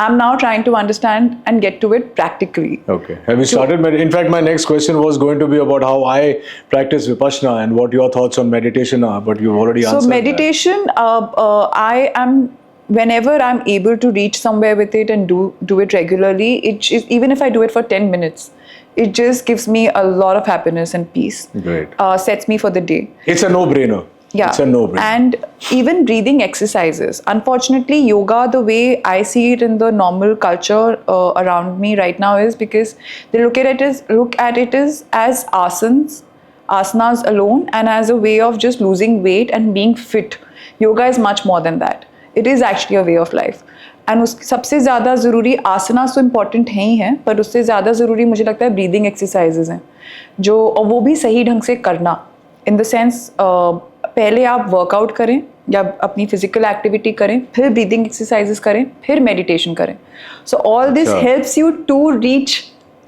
I'm now trying to understand and get to it practically. Okay. Have you started? In fact, my next question was going to be about how I practice Vipassana and what your thoughts on meditation are, but you've already answered So meditation, I am, whenever I'm able to reach somewhere with it and do it regularly, even if I do it for 10 minutes, it just gives me a lot of happiness and peace. Great. Sets me for the day. It's a no-brainer. Yeah. It's a no-brainer. And even breathing exercises. Unfortunately, yoga, the way I see it in the normal culture around me right now, is because they look at it as asanas alone, and as a way of just losing weight and being fit. Yoga is much more than that. It is actually a way of life. And उस सबसे ज़्यादा ज़रूरी आसनास तो important है ही हैं, पर उससे ज़्यादा ज़रूरी मुझे लगता है ब्रीदिंग एक्सरसाइजेज हैं, जो और वो भी सही ढंग से करना. इन द सेंस पहले आप वर्कआउट करें या अपनी फिजिकल एक्टिविटी करें, फिर ब्रीदिंग एक्सरसाइजेज करें, फिर मेडिटेशन करें. So all this helps you to reach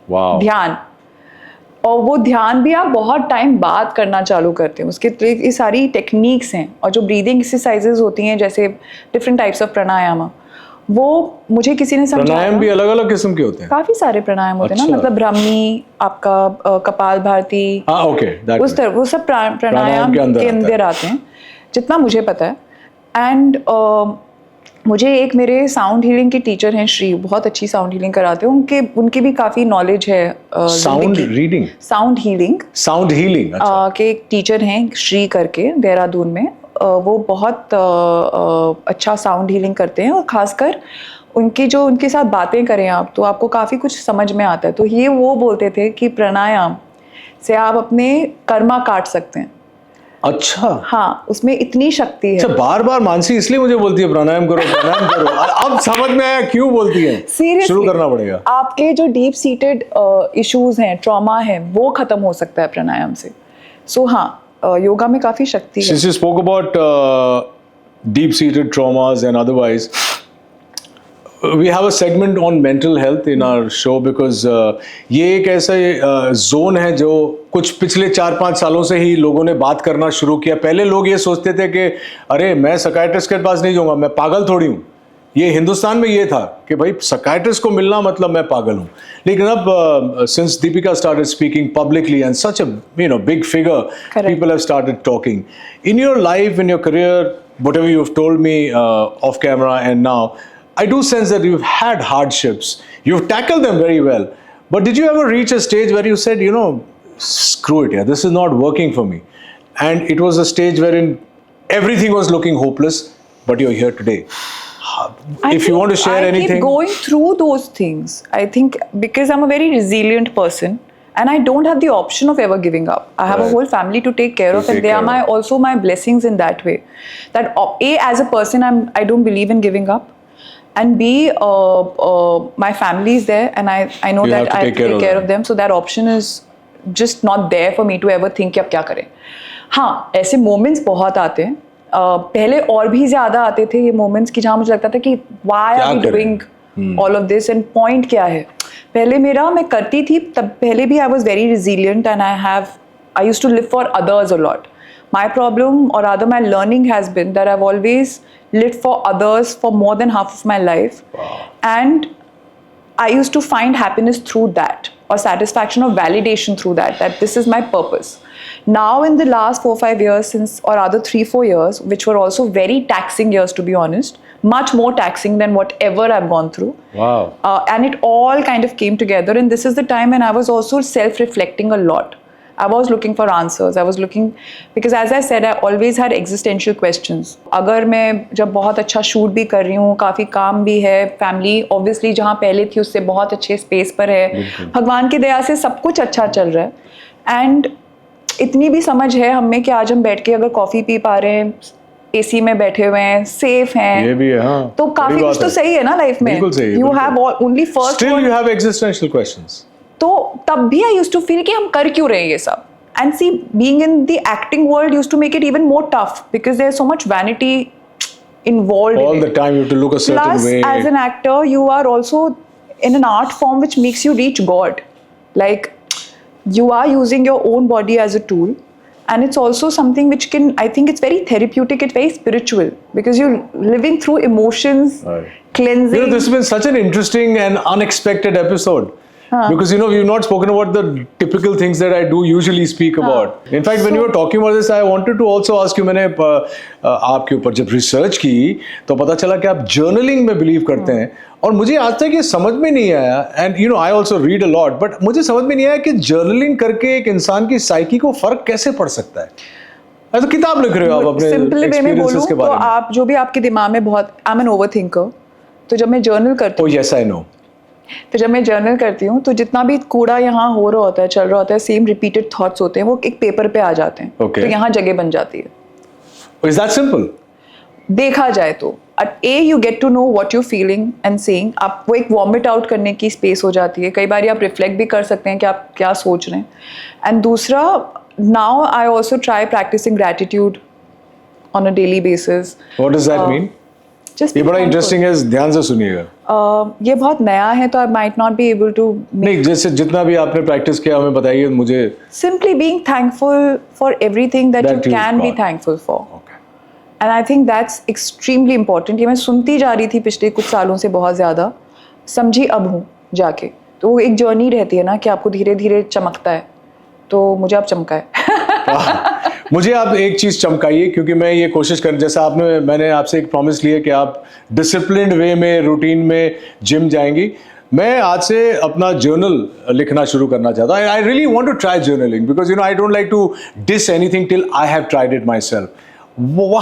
dhyan. और वो ध्यान भी आप बहुत टाइम बाद करना चालू करते हैं. उसके ये सारी टेक्निक्स हैं. और जो ब्रीदिंग एक्सरसाइजेज होती हैं, जैसे डिफरेंट टाइप्स ऑफ प्राणायाम, वो मुझे किसी ने समझाया. प्राणायाम भी अलग अलग किस्म के होते हैं. काफी सारे प्राणायाम होते हैं ना, मतलब ब्राह्मी, आपका कपाल भारती, उस तरह वो सब प्राणायाम के अंदर आते हैं जितना मुझे पता है. एंड मुझे एक मेरे साउंड हीलिंग के टीचर हैं श्री, बहुत अच्छी साउंड हीलिंग कराते हैं. उनकी भी काफी नॉलेज है. साउंड हीलिंग के एक टीचर हैं श्री करके, देहरादून में. वो बहुत अच्छा साउंड हीलिंग करते हैं, और खासकर उनके साथ बातें करें आप तो आपको काफ़ी कुछ समझ में आता है. तो ये वो बोलते थे कि प्राणायाम से आप अपने कर्मा काट सकते हैं. अच्छा. हाँ, उसमें इतनी शक्ति है. अच्छा, बार बार मानसी इसलिए मुझे बोलती है प्राणायाम करो प्राणायाम करो. अब समझ में आया क्यों बोलती है. सीरियसली शुरू करना पड़ेगा. आपके जो डीप सीटेड इश्यूज हैं, ट्रॉमा है, वो खत्म हो सकता है प्राणायाम से. सो हाँ, योगा में काफी शक्ति है. Since you spoke about deep-seated traumas and otherwise, we have a segment on mental health in our show because ये एक ऐसा जोन है जो कुछ पिछले 4-5 सालों से ही लोगों ने बात करना शुरू किया. पहले लोग ये सोचते थे कि अरे मैं साइकियाट्रिस्ट के पास नहीं जाऊंगा, मैं पागल थोड़ी हूँ. ये हिंदुस्तान में ये था कि भाई साइकियाट्रिस्ट को मिलना मतलब मैं पागल हूँ. लेकिन अब since Deepika started speaking publicly and such a big figure, Correct. people have started talking. In your life, in your career, whatever you've told me off camera and now, I do sense that you've had hardships. You've tackled them very well. But did you ever reach a stage where you said, screw it, yeah, this is not working for me? And it was a stage wherein everything was looking hopeless, but you're here today. If you want to share anything. I keep going through those things. I think because I'm a very resilient person and I don't have the option of ever giving up. I have a Right. whole family to take care of, and they are also my blessings in that way. That A, as a person, I don't believe in giving up. And B, my family is there, and I know that I have to take care of them. So that option is just not there for me to ever think कि अब क्या करें. हाँ, ऐसे moments बहुत आते हैं. पहले और भी ज़्यादा आते थे ये moments कि जहाँ मुझे लगता था कि why are we doing all of this and point क्या है. पहले मैं करती थी तब पहले भी I was very resilient and I used to live for others a lot. My problem or rather my learning has been that I've always lived for others for more than half of my life. Wow. And I used to find happiness through that, or satisfaction or validation through that this is my purpose. Now in the last 4-5 years, or rather 3-4 years, which were also very taxing years to be honest, much more taxing than whatever I've gone through. Wow. And it all kind of came together, and this is the time when I was also self-reflecting a lot. I was looking for answers. I was looking, because as I said, I always had existential questions. अगर मैं जब बहुत अच्छा shoot भी कर रही हूँ, काफ़ी काम भी है, फैमिली obviously जहाँ पहले थी उससे बहुत अच्छे स्पेस पर है, भगवान की दया से सब कुछ अच्छा चल रहा है, एंड इतनी भी समझ है हम में कि आज हम बैठ के अगर कॉफ़ी पी पा रहे हैं, एसी में बैठे हुए हैं, सेफ हैं, ये भी है, हाँ, तो काफ़ी कुछ तो सही है ना लाइफ में. बिल्कुल सही है. You have only first. Still you have existential questions. तो तब भी I used to feel कि हम कर क्यों रहे हैं ये सब. And see, being in the acting world used to make it even more tough because there's so much vanity involved All in the it. time you have to look a certain Plus, way. as an actor, you are also in an art form which makes you reach God. Like, you are using your own body as a tool. And it's also something which I think it's very therapeutic, it's very spiritual because you're living through emotions, Right. cleansing. This has been such an interesting and unexpected episode. Because we've not spoken about the typical things that I do usually speak about. In fact, when you were talking about this, I wanted to also ask you. मैंने आपके ऊपर जब research की तो पता चला कि आप जर्नलिंग में बिलीव करते हैं, और मुझे आज तक ये समझ में नहीं आया, and I also read a lot, but मुझे समझ में नहीं आया कि जर्नलिंग करके एक इंसान की साइकी को फर्क कैसे पड़ सकता है. तो किताब लिख रहे हो आप अपने एक्सपीरियंसेस के बारे में. तो आप जो भी आपके दिमाग में बहुत, आई एम एन ओवरथिंकर, तो जब मैं जर्नल करती हूँ, यस आई नो, तो जब मैं जर्नल करती हूँ तो जितना भी कूड़ा यहाँ हो रहा होता है, चल रहा होता है, सेम रिपीटेड थॉट्स होते हैं, वो एक पेपर पे आ जाते हैं. Okay. तो यहाँ जगह बन जाती है. Is that simple? देखा जाए तो you get to know what you feeling and saying. आप वो एक वॉमिट आउट करने की स्पेस हो जाती है. कई बार आप रिफ्लेक्ट भी कर सकते हैं कि आप क्या सोच रहे हैं. एंड दूसरा, now I also try practising gratitude on a daily basis. What does that mean? ये बड़ा इंटरेस्टिंग है, ध्यान से सुनिएगा. ये बहुत नया है तो I might not be able to. नहीं, जैसे जितना भी आपने प्रैक्टिस किया हमें बताइए. मुझे simply being thankful for everything that you can be thankful for. And I think that's extremely important. ये मैं सुनती जा रही थी पिछले कुछ सालों से बहुत ज़्यादा, समझी अब हूँ जाके. तो वो एक जर्नी रहती है ना कि आपको धीरे धीरे चमकता है, तो मुझे अब चमका है. मुझे आप एक चीज़ चमकाइए, क्योंकि मैं ये कोशिश कर, जैसा मैंने आपसे एक प्रॉमिस लिया कि आप डिसिप्लिन्ड वे में, रूटीन में जिम जाएंगी. मैं आज से अपना जर्नल लिखना शुरू करना चाहता हूँ. I really want to try journaling because I don't like to dis anything till I have tried it myself.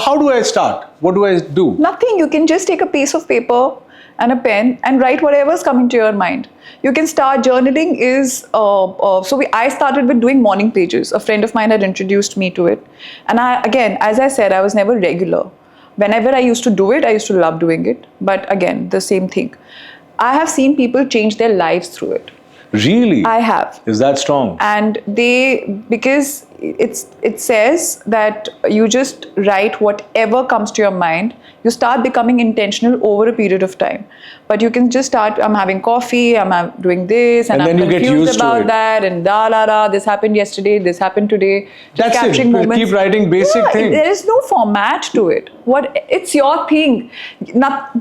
How do I start? What do I do? Nothing. You can just take a piece of paper and a pen and write whatever's coming to your mind. You can start journaling. I started with doing morning pages. A friend of mine had introduced me to it, and again, as I said, I was never regular. Whenever I used to do it, I used to love doing it. But again, the same thing. I have seen people change their lives through it. Really? I have. Is that strong? And because it says that you just write whatever comes to your mind. You start becoming intentional over a period of time. But you can just start, I'm having coffee, doing this, and And then I'm you get confused used to about it. that, and this happened yesterday, this happened today. Just That's it. capturing You moments. keep writing basic Yeah, things. there is no format to it. It's your thing.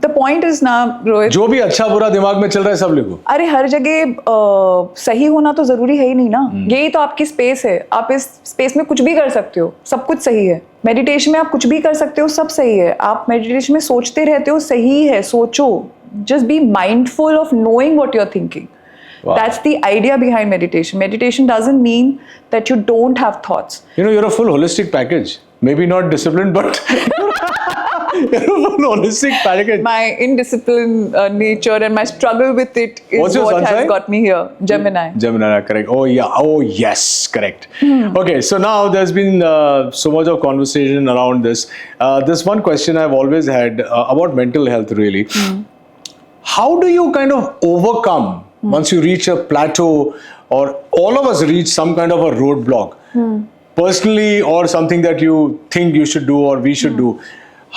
The point is now, Rohit, जो भी अच्छा बुरा दिमाग में चल रहा है सब लिखो. अरे हर जगह सही होना तो जरूरी है ही नहीं ना. यही तो आपकी स्पेस है. आप इस स्पेस में कुछ भी कर सकते हो, सब कुछ सही है. मेडिटेशन में आप कुछ भी कर सकते हो, सब सही है. आप मेडिटेशन में सोचते रहते हो, सही है, सोचो. Just be mindful of knowing what you are thinking. Wow. That's the idea behind meditation. Meditation doesn't mean that you don't have thoughts. You know, you're a full holistic package. Maybe not disciplined, but you're a full holistic package. My indisciplined nature and my struggle with it is What's your what sun has sign? got me here. Gemini. Gemini, correct. Oh yeah. Oh yes, correct. Okay, so now there's been so much of conversation around this. This one question I've always had about mental health. Really, how do you kind of overcome once you reach a plateau, or all of us reach some kind of a roadblock, personally, or something that you think you should do or we should do?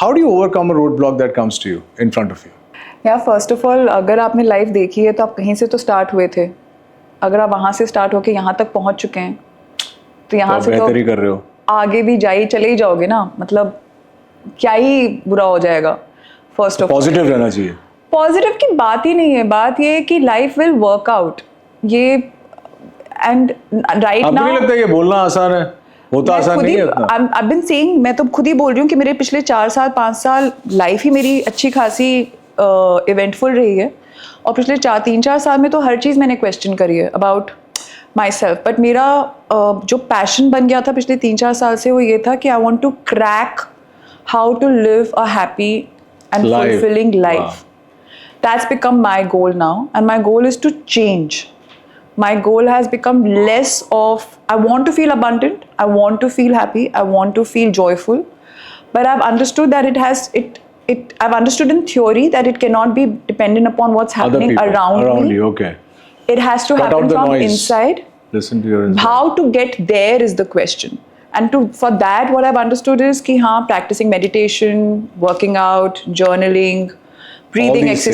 How do you overcome a roadblock that comes to you in front of you? या first of all, अगर आपने life देखी है तो आप कहीं से तो स्टार्ट हुए थे. अगर आप वहाँ से स्टार्ट होके यहाँ तक पहुँच चुके हैं तो यहाँ तो से तो बेहतर ही कर रहे हो. आगे भी चले ही जाओगे ना. मतलब क्या ही बुरा हो जाएगा. फर्स्ट ऑफ पॉजिटिव रहना चाहिए. पॉजिटिव की बात ही नहीं है. बात ये है कि लाइफ विल वर्क आउट. ये एंड राइट आपको नहीं नाउ लगता ये बोलना आसान है? होता आसान नहीं है इतना. I've been saying, मैं तो खुद ही बोल रही हूँ कि मेरे पिछले 4 साल 5 साल लाइफ ही मेरी अच्छी खासी इवेंटफुल रही है. और पिछले 3-4 साल में तो हर चीज़ मैंने क्वेश्चन करी है अबाउट माई सेल्फ. बट मेरा जो पैशन बन गया था पिछले 3-4 साल से, वो ये था कि I want to crack how to live a happy and Life. fulfilling life. Wow. That's become my goal now, and my goal is to change. My goal has become less of I want to feel abundant, I want to feel happy, I want to feel joyful, but I've understood that I've understood in theory that it cannot be dependent upon what's Other happening people around me. you, okay. It has to Cut out happen the from noise. inside. Listen to your inside. How to get there is the question. And for that, what I've understood is कि हाँ, practicing meditation, working out, journaling, breathing these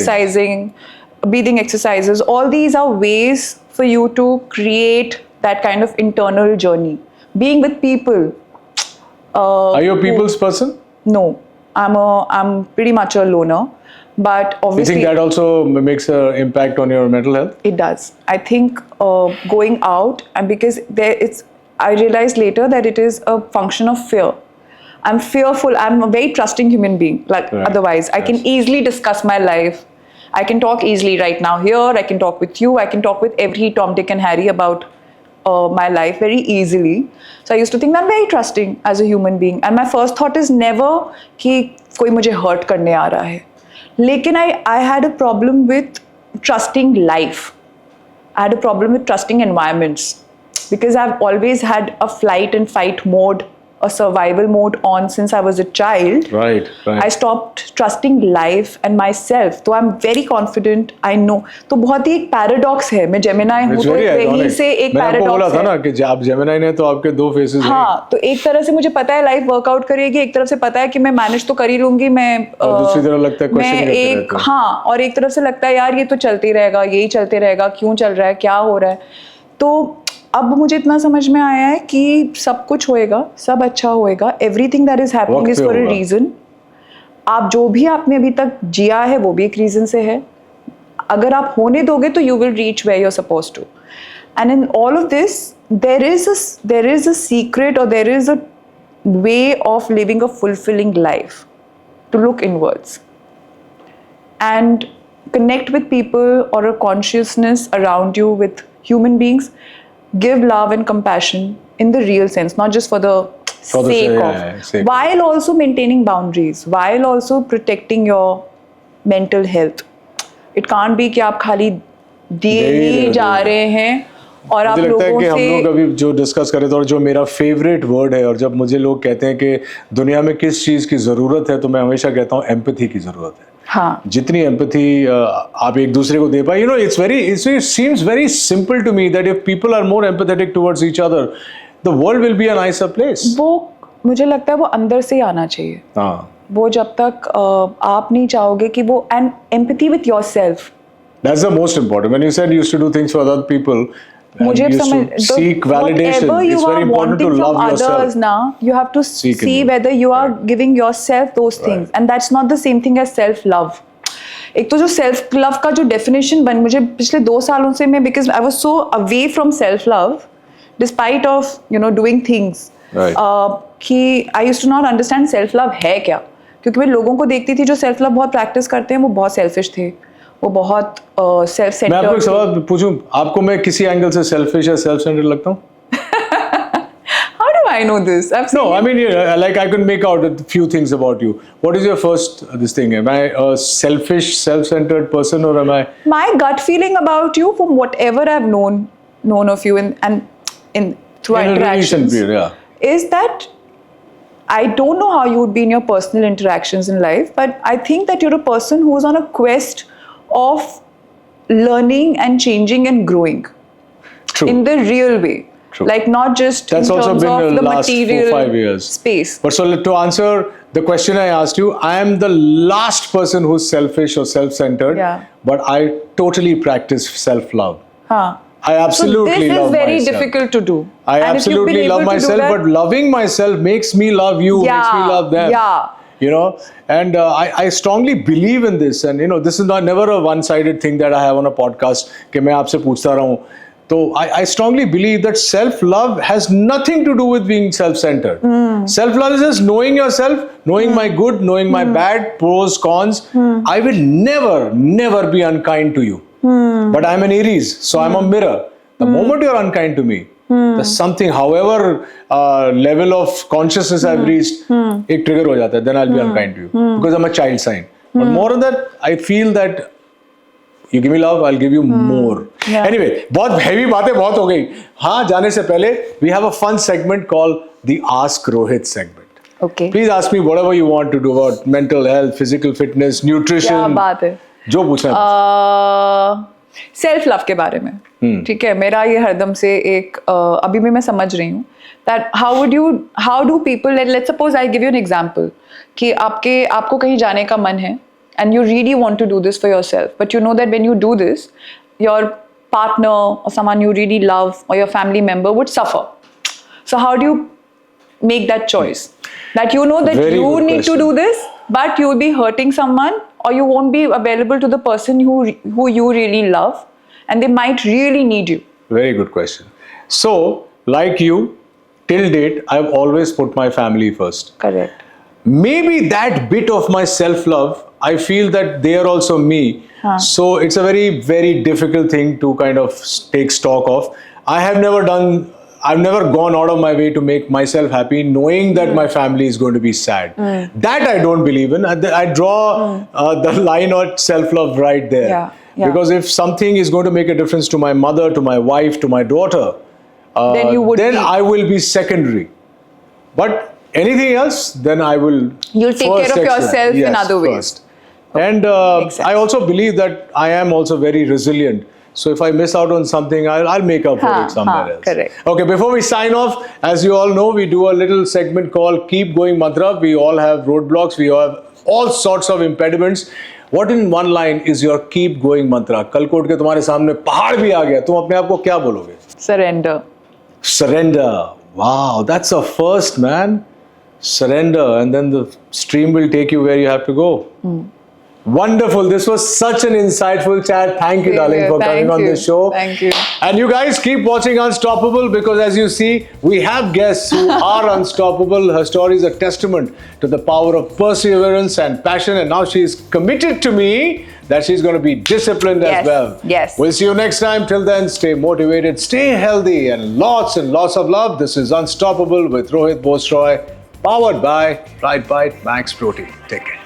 exercises, all these are ways for you to create that kind of internal journey. Being with people. Are you a people's person? No, I'm pretty much a loner, but You obviously think that also makes an impact on your mental health? it does. I think going out, and because I realized later that it is a function of fear. I'm fearful. I'm a very trusting human being. Like Right. otherwise, I can easily discuss my life. I can talk easily right now here. I can talk with you. I can talk with every Tom, Dick, and Harry about my life very easily. So I used to think that I'm very trusting as a human being. And my first thought is never कि कोई मुझे hurt करने आ रहा है. लेकिन I had a problem with trusting life. I had a problem with trusting environments because I've always had a flight and fight mode, a survival mode on since I was a child. Right. I stopped trusting life and myself. तो I'm very confident. I know. तो बहुत ही एक paradox है. मैं Gemini हूँ It's तो very वहीं ironic. से एक मैंने आपको बोला paradox था है. ना कि आप Gemini ने तो आपके 2 faces हैं. हाँ, तो एक तरह से मुझे पता है लाइफ वर्कआउट करेगी, एक तरफ से पता है कि मैं मैनेज तो कर ही लूंगी. और दूसरी तरफ लगता है मैं question करते एक रहते हो. हाँ, और एक तरफ से लगता है यार ये तो चलते ही रहेगा, यही चलते रहेगा, क्यों चल रहा है, क्या हो रहा है. तो अब मुझे इतना समझ में आया है कि सब कुछ होएगा, सब अच्छा होएगा. Everything that is happening is for a reason. आप जो भी आपने अभी तक जिया है वो भी एक रीजन से है. अगर आप होने दोगे तो you will reach where you are supposed to. And in all of this there is a secret और there is a way of living a fulfilling life. To look inwards and connect with people or a consciousness around you with human beings. Give love and compassion in the real sense, not just for the sake of, while also maintaining boundaries, while also protecting your mental health. It can't be कि आप खाली दिए ही जा रहे हैं और आप मुझे लगता है लोगों कि हम लोग से अभी जो डिस्कस कर रहे थे और जो मेरा फेवरेट वर्ड है, और जब मुझे लोग कहते हैं कि दुनिया में किस चीज़ की ज़रूरत है, तो मैं हमेशा कहता हूँ एम्पैथी की ज़रूरत है. हाँ, जितनी एम्पैथी आप एक दूसरे को दे पाए, it seems very simple to me that if people are more empathetic towards each other, the world will be a nicer place. वो मुझे लगता है वो अंदर से ही आना चाहिए. हाँ. वो जब तक आप नहीं चाहोगे कि वो and empathy with yourself. That's the most important. When you said you used to do things for other people, and मुझे you used समझ to seek validation. whatever you It's very are important to wanting love from yourself. others now, you have to Seek in see you. whether you are giving yourself those things, and that's not the same thing as self love. एक तो जो self love का जो definition बन मुझे पिछले 2 सालों से मैं because I was so away from self love despite of you know doing things Right. कि I used to not understand self love है क्या, क्योंकि मैं लोगों को देखती थी जो सेल्फ लव बहुत प्रैक्टिस करते हैं वो बहुत सेल्फिश थे, वो बहुत सेल्फ मैं आपको एक सेंटर्ड. सवाल पूछूं, आपको मैं किसी एंगल से सेल्फिश या सेल्फ सेंटर्ड लगता हूँ? How do I know this? I've seen No, I mean, like I could make out a few things about you. What is your first this thing? Am I a selfish, self-centered person, or am I? my gut feeling about you from whatever I've known of you in through our In a recent interactions period, yeah. is that I don't know how you would be in your personal interactions in life, but I think that you're a person who's on a quest of learning and changing and growing True. in the real way. True. Like not just That's in also terms been of the the last material 4-5 years. space. But so to answer the question I asked you, I am the last person who's selfish or self-centered. Yeah. But I totally practice self-love. Huh. I So absolutely this is love very myself. difficult to do. I And if you've been absolutely able love to do myself, that- but loving myself makes me love you, makes me love them. Yeah. You know, and I strongly believe in this, and you know, this is not never a one-sided thing that I have on a podcast. कि मैं आपसे पूछता रहूं. So I strongly believe that self-love has nothing to do with being self-centered. Self-love is just knowing yourself, knowing my good, knowing my bad, pros, cons. I will never be unkind to you. But I'm an Aries, so I'm a mirror. The moment you're unkind to me, there's something, however level of consciousness I've reached, एक trigger हो जाता है, then I'll be unkind to you because I'm a child sign. But more than that, I feel that you give me love, I'll give you more. Yeah. Anyway, बहुत heavy बातें बहुत हो गई. हाँ, जाने से पहले we have a fun segment called the Ask Rohit segment. Okay. Please ask me whatever you want to do about mental health, physical fitness, nutrition. क्या बात है. जो पूछना है. सेल्फ लव के बारे में, ठीक है, मेरा ये हरदम से एक अभी भी मैं समझ रही हूँ that how do people let's suppose I give you an example कि आपको कहीं जाने का मन है and you really want to do this for yourself, but you know that when you do this your partner और समवन यू रियली लव और your family member would suffer. So how do you make that choice that you know that Very you good need question. to do this, but you will be hurting someone or you won't be available to the person who you really love and they might really need you. Very good question. So, like you, till date, I've always put my family first. Correct. Maybe that bit of my self-love, I feel that they are also me. So it's a very difficult thing to kind of take stock of. I've never gone out of my way to make myself happy, knowing that my family is going to be sad. That I don't believe in. I draw the line on self-love right there. Yeah. Because if something is going to make a difference to my mother, to my wife, to my daughter, Then you would then be. I will be secondary. But anything else, then I will. You'll take first care of excel. yourself in Yes, other ways. first. And Makes sense. I also believe that I am also very resilient. So if I miss out on something, I'll make up for it somewhere else. Correct. Okay, before we sign off, as you all know, we do a little segment called Keep Going Mantra. We all have roadblocks. We have all sorts of impediments. What in one line is your Keep Going Mantra? कल को उठ के तुम्हारे सामने पहाड़ भी आ गया, तुम अपने आप को क्या बोलोगे? Surrender. Surrender. Wow, that's a first, man. Surrender, and then the stream will take you where you have to go. Wonderful. This was such an insightful chat. Thank you, Same darling, here. for coming Thank on you. this show. Thank you. And you guys keep watching Unstoppable because, as you see, we have guests who are unstoppable. Her story is a testament to the power of perseverance and passion. And now she is committed to me that she's going to be disciplined Yes. as well. Yes. We'll see you next time. Till then, stay motivated, stay healthy, and lots of love. This is Unstoppable with Rohit Bosroy, powered by Right Bite Max Protein. Take care.